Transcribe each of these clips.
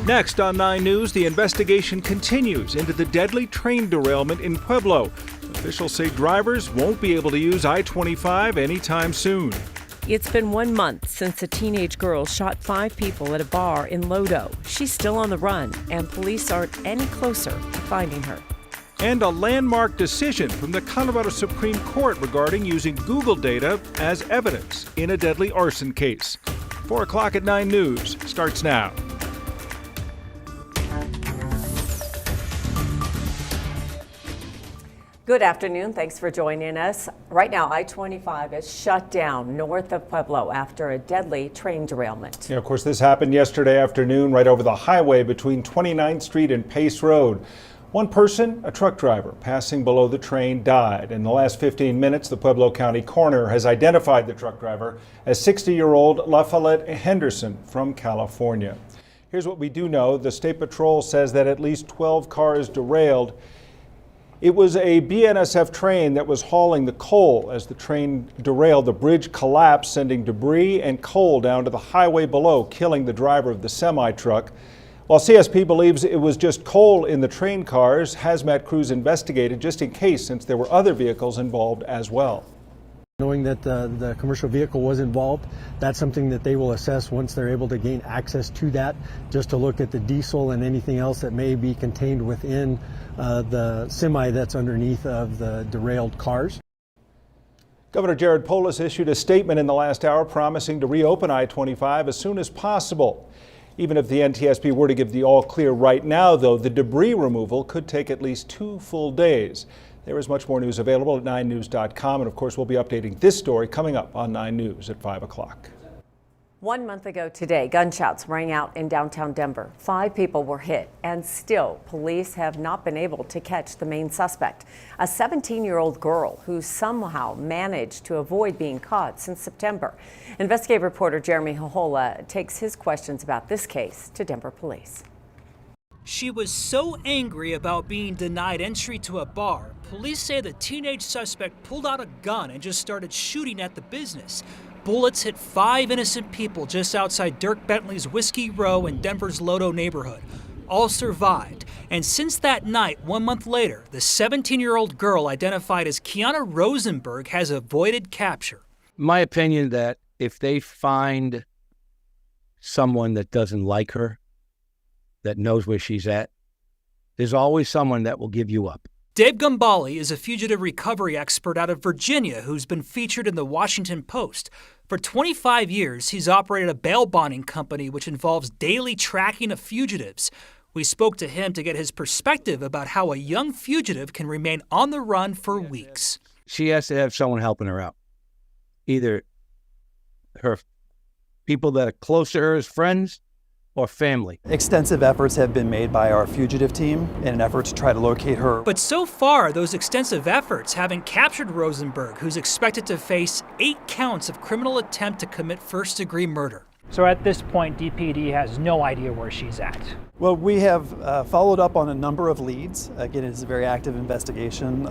Next on 9 News, the investigation continues into the deadly train derailment in Pueblo. Officials say drivers won't be able to use I-25 anytime soon. It's been 1 month since a teenage girl shot 5 people at a bar in Lodo. She's still on the run, and police aren't any closer to finding her. And a landmark decision from the Colorado Supreme Court regarding using Google data as evidence in a deadly arson case. 4 o'clock at 9 News starts now. Good afternoon. Thanks for joining us. Right now, I-25 is shut down north of Pueblo after a deadly train derailment. Yeah, of course, this happened yesterday afternoon right over the highway between 29th Street and Pace Road. One person, a truck driver, passing below the train died. In the last 15 minutes, the Pueblo County coroner has identified the truck driver as 60-year-old La Follette Henderson from California. Here's what we do know. The State Patrol says that at least 12 cars derailed. It was a BNSF train that was hauling the coal. As the train derailed, the bridge collapsed, sending debris and coal down to the highway below, killing the driver of the semi-truck. While CSP believes it was just coal in the train cars, hazmat crews investigated just in case, since there were other vehicles involved as well. Knowing that the commercial vehicle was involved, that's something that they will assess once they're able to gain access to that, just to look at the diesel and anything else that may be contained within the semi that's underneath of the derailed cars. Governor Jared Polis issued a statement in the last hour promising to reopen I-25 as soon as possible. Even if the NTSB were to give the all clear right now, though, the debris removal could take at least 2 full days. There is much more news available at 9news.com, and of course we'll be updating this story coming up on 9 News at 5 o'clock. 1 month ago today, gunshots rang out in downtown Denver. 5 people were hit, and still police have not been able to catch the main suspect, a 17-year-old girl who somehow managed to avoid being caught since September. Investigative reporter Jeremy Hohola takes his questions about this case to Denver police. She was so angry about being denied entry to a bar, police say the teenage suspect pulled out a gun and just started shooting at the business. Bullets hit 5 innocent people just outside Dirk Bentley's Whiskey Row in Denver's Lodo neighborhood. All survived. And since that night, 1 month later, the 17-year-old girl identified as Kiana Rosenberg has avoided capture. My opinion that if they find someone that doesn't like her, that knows where she's at, there's always someone that will give you up. Dave Gumbali is a fugitive recovery expert out of Virginia who's been featured in the Washington Post. For 25 years, he's operated a bail bonding company which involves daily tracking of fugitives. We spoke to him to get his perspective about how a young fugitive can remain on the run for weeks. She has to have someone helping her out. Either her people that are close to her as friends or family. Extensive efforts have been made by our fugitive team in an effort to try to locate her. But so far, those extensive efforts haven't captured Rosenberg, who's expected to face 8 counts of criminal attempt to commit first-degree murder. So at this point, DPD has no idea where she's at. Well, we have followed up on a number of leads. Again, it's a very active investigation.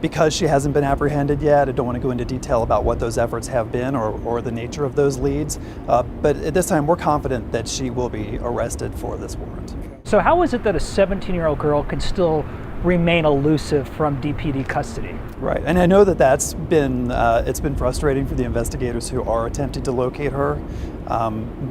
Because she hasn't been apprehended yet, I don't want to go into detail about what those efforts have been or the nature of those leads. But at this time, we're confident that she will be arrested for this warrant. So how is it that a 17-year-old girl can still remain elusive from DPD custody? Right, and I know that that's been it's been frustrating for the investigators who are attempting to locate her,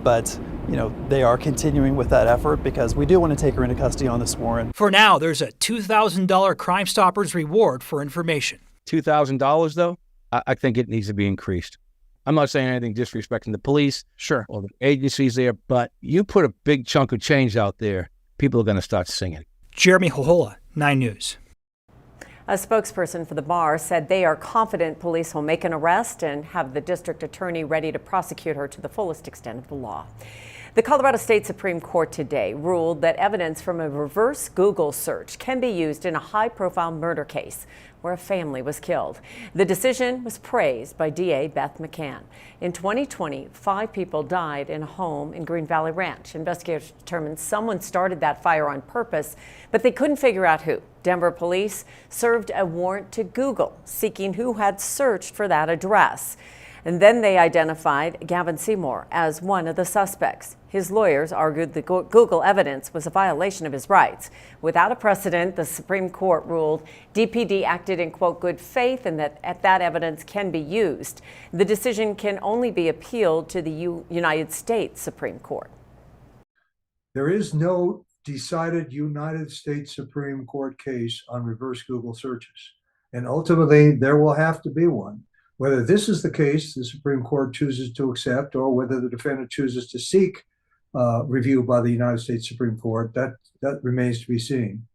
but you know, they are continuing with that effort because we do want to take her into custody on this warrant. For now, there's a $2,000 Crime Stoppers reward for information. $2,000 though, I think it needs to be increased. I'm not saying anything disrespecting the police, sure, or the agencies there, but you put a big chunk of change out there, people are going to start singing. Jeremy Hohola, 9 News. A spokesperson for the bar said they are confident police will make an arrest and have the district attorney ready to prosecute her to the fullest extent of the law. The Colorado State Supreme Court today ruled that evidence from a reverse Google search can be used in a high-profile murder case where a family was killed. The decision was praised by DA Beth McCann. In 2020, 5 people died in a home in Green Valley Ranch. Investigators determined someone started that fire on purpose, but they couldn't figure out who. Denver police served a warrant to Google, seeking who had searched for that address. And then they identified Gavin Seymour as one of the suspects. His lawyers argued the Google evidence was a violation of his rights. Without a precedent, the Supreme Court ruled DPD acted in, quote, good faith and that evidence can be used. The decision can only be appealed to the United States Supreme Court. There is no decided United States Supreme Court case on reverse Google searches. And ultimately, there will have to be one. Whether this is the case the Supreme Court chooses to accept or whether the defendant chooses to seek review by the United States Supreme Court, that remains to be seen.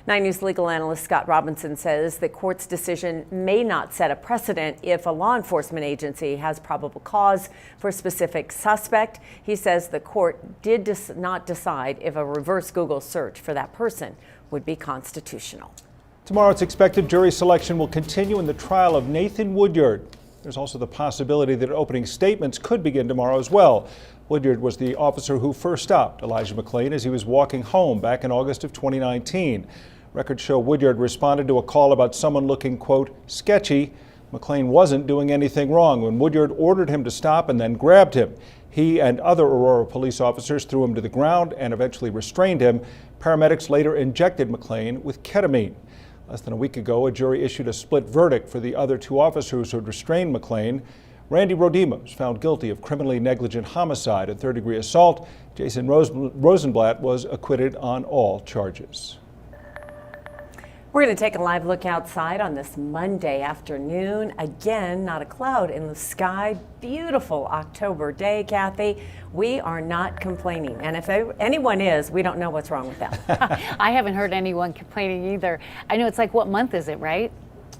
9 News legal analyst Scott Robinson says the court's decision may not set a precedent if a law enforcement agency has probable cause for a specific suspect. He says the court did not decide if a reverse Google search for that person would be constitutional. Tomorrow it's expected jury selection will continue in the trial of Nathan Woodyard. There's also the possibility that opening statements could begin tomorrow as well. Woodyard was the officer who first stopped Elijah McClain as he was walking home back in August of 2019. Records show Woodyard responded to a call about someone looking, quote, sketchy. McClain wasn't doing anything wrong when Woodyard ordered him to stop and then grabbed him. He and other Aurora police officers threw him to the ground and eventually restrained him. Paramedics later injected McClain with ketamine. Less than a week ago, a jury issued a split verdict for the other two officers who had restrained McClain. Randy Rodima was found guilty of criminally negligent homicide and third-degree assault. Jason Rosenblatt was acquitted on all charges. We're going to take a live look outside on this Monday afternoon. Again, not a cloud in the sky. Beautiful October day, Kathy. We are not complaining. And if anyone is, we don't know what's wrong with them. I haven't heard anyone complaining either. I know it's like, what month is it, right?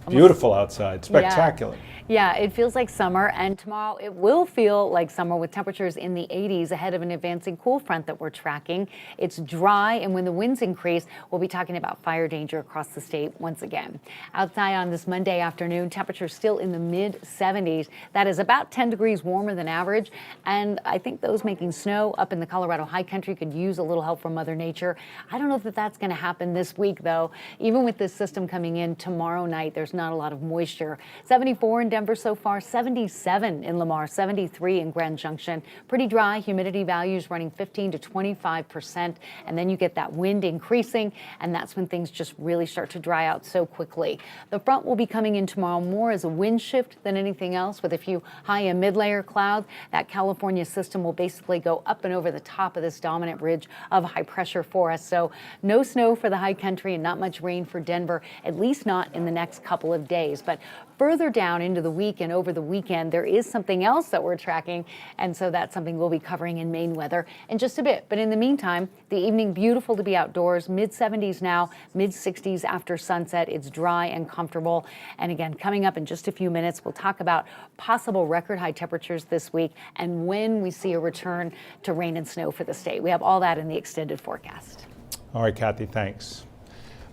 Beautiful outside, spectacular. Yeah, it feels like summer, and tomorrow it will feel like summer with temperatures in the 80s ahead of an advancing cool front that we're tracking. It's dry, and when the winds increase, we'll be talking about fire danger across the state once again. Outside on this Monday afternoon, temperatures still in the mid-70s. That is about 10 degrees warmer than average, and I think those making snow up in the Colorado high country could use a little help from Mother Nature. I don't know if that's going to happen this week, though. Even with this system coming in tomorrow night, there's not a lot of moisture. 74 in Denver so far, 77 in Lamar, 73 in Grand Junction. Pretty dry, humidity values running 15 to 25%. And then you get that wind increasing, and that's when things just really start to dry out so quickly. The front will be coming in tomorrow more as a wind shift than anything else, with a few high and mid-layer clouds. That California system will basically go up and over the top of this dominant ridge of high pressure for us. So no snow for the high country and not much rain for Denver, at least not in the next couple of days. But further down into the week and over the weekend, there is something else that we're tracking, and so that's something we'll be covering in Maine weather in just a bit. But in the meantime, the evening beautiful to be outdoors, mid-70s now, mid-60s after sunset. It's dry and comfortable. And again, coming up in just a few minutes, we'll talk about possible record high temperatures this week and when we see a return to rain and snow for the state. We have all that in the extended forecast. All right, Kathy, thanks.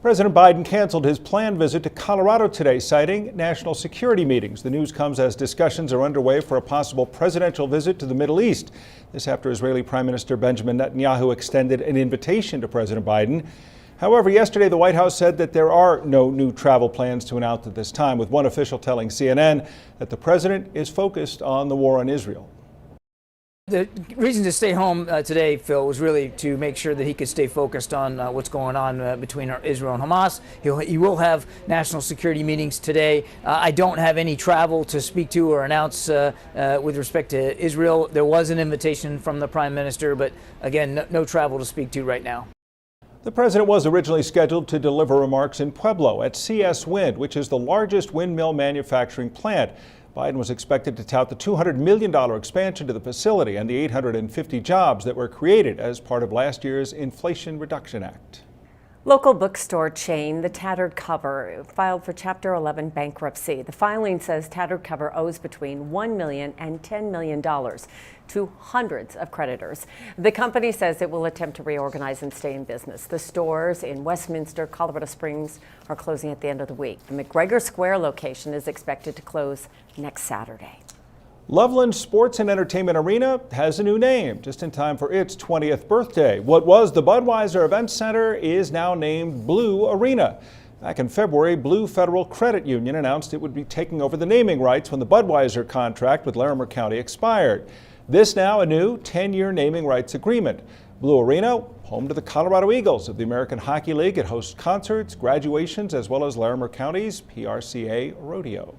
President Biden canceled his planned visit to Colorado today, citing national security meetings. The news comes as discussions are underway for a possible presidential visit to the Middle East. This after Israeli Prime Minister Benjamin Netanyahu extended an invitation to President Biden. However, yesterday the White House said that there are no new travel plans to announce at this time, with one official telling CNN that the president is focused on the war on Israel. The reason to stay home today, Phil, was really to make sure that he could stay focused on what's going on between Israel and Hamas. He will have national security meetings today. I don't have any travel to speak to or announce with respect to Israel. There was an invitation from the Prime Minister, but again, no travel to speak to right now. The president was originally scheduled to deliver remarks in Pueblo at CS Wind, which is the largest windmill manufacturing plant. Biden was expected to tout the $200 million expansion to the facility and the 850 jobs that were created as part of last year's Inflation Reduction Act. Local bookstore chain, the Tattered Cover, filed for Chapter 11 bankruptcy. The filing says Tattered Cover owes between $1 million and $10 million to hundreds of creditors. The company says it will attempt to reorganize and stay in business. The stores in Westminster, Colorado Springs are closing at the end of the week. The McGregor Square location is expected to close next Saturday. Loveland Sports and Entertainment Arena has a new name, just in time for its 20th birthday. What was the Budweiser Event Center is now named Blue Arena. Back in February, Blue Federal Credit Union announced it would be taking over the naming rights when the Budweiser contract with Larimer County expired. This now a new 10-year naming rights agreement. Blue Arena, home to the Colorado Eagles of the American Hockey League. It hosts concerts, graduations, as well as Larimer County's PRCA rodeo.